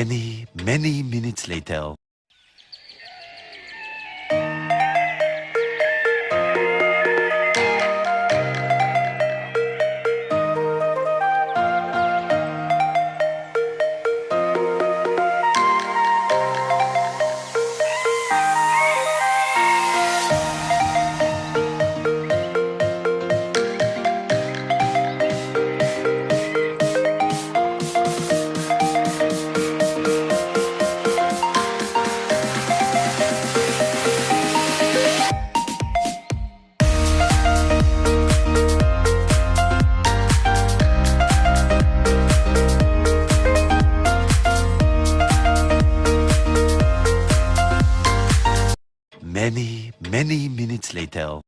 Many minutes later. Many minutes later.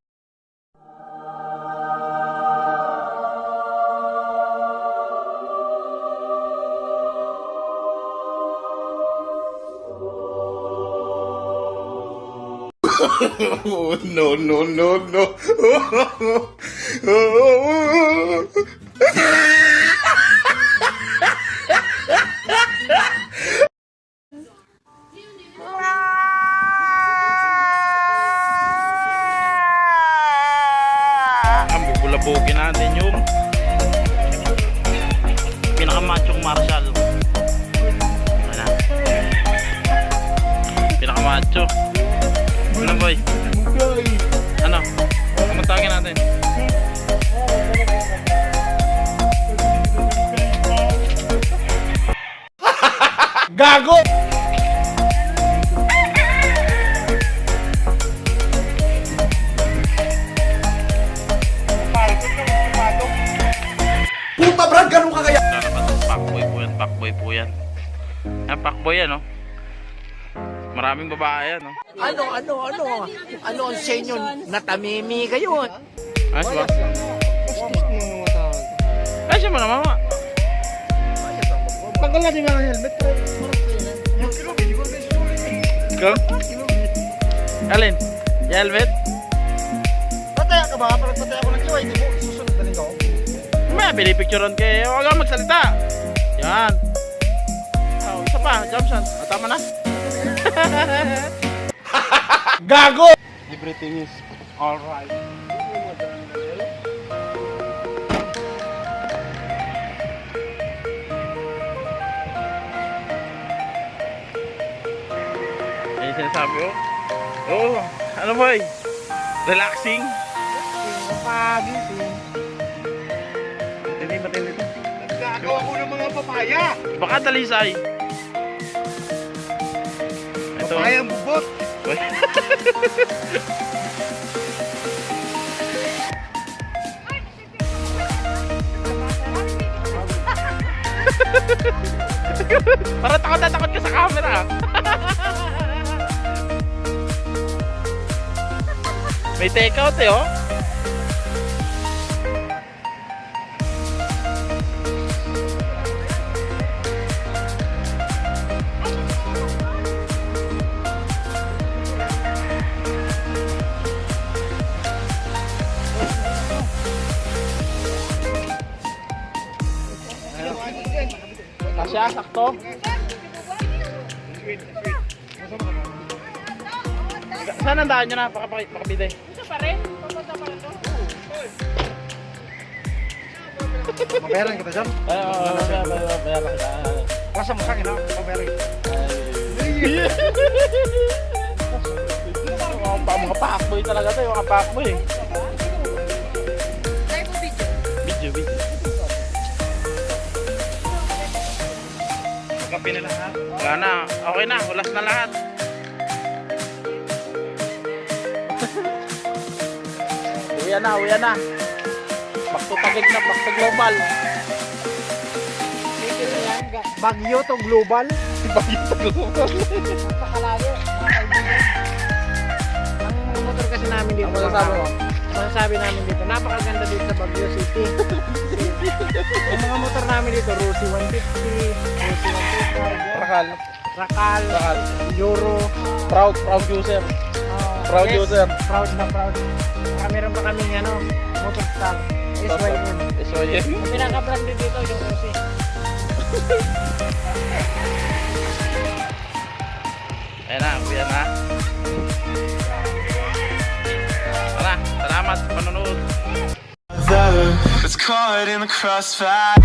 Oh, no, no, no, no. Ang bubulabugin natin yung pinakamachong marshal. Ano? Pinakamacho. Ano boy? Ano? Kamuntagin natin. Gago! Puta brad, ganun ka kaya? Pakboy po yan, pakboy po yan. Yan, pakboy yan, no? Maraming babae yan, no? Ano ang sa inyo? Natamimi kayo. Ayos ba? Ay, siya mo na, mama. Tanggal natin mga helmet. Ikaw? Alin? Yung helmet? Pataya ka ba? Parang pataya ko ng kiwa. Hindi mo susunod na ikaw. May pinipicturean kayo. Huwag kang magsalita. Yan. Oh, isa pa, jump shot. Oh, tama na. Gago! Everything is alright. Yan yung sinasabi ko. Oo. Ano boy? Relaxing. Pagising. Matindi ito. Gagawa ko ng mga papaya. Baka dalisay. Ito. Papayang bubot. Parang takot na takot ka sa camera. May take out eh oh. Kasya, sakto. Saan ang daan nyo na? Pakabide. Ito pa rin? Papunta pa rin to? Mabayaran kita dyan. Bayaran kita. Klasa mo sa akin ha. Mabayaran kita. Mga pakboy talaga to. Mga pakboy eh. Video. Kapi na lahat. Wala na. Okay na. Ulas na lahat. Uya na. Back to Taguig na. Back to global. Bagyo to global. Bagyo to global. Napakalayo, mga kaibigan. Ang motor kasi namin dito. Ang masasabi mo? Masasabi namin dito. Napakaganda dito sa Baguio City. Yung mga motor namin dito, Rosy 150, Rosy 125, Rakal. Rakal, Euro. Proud user. Proud Yes, user. Proud na proud. Meron pa kaming motor stock. SYM. SYM. Ang pinaka-brand dito yung Rosy. Ayan na, uwian na. Tara, salamat sa panonood. Was caught in the crossfire.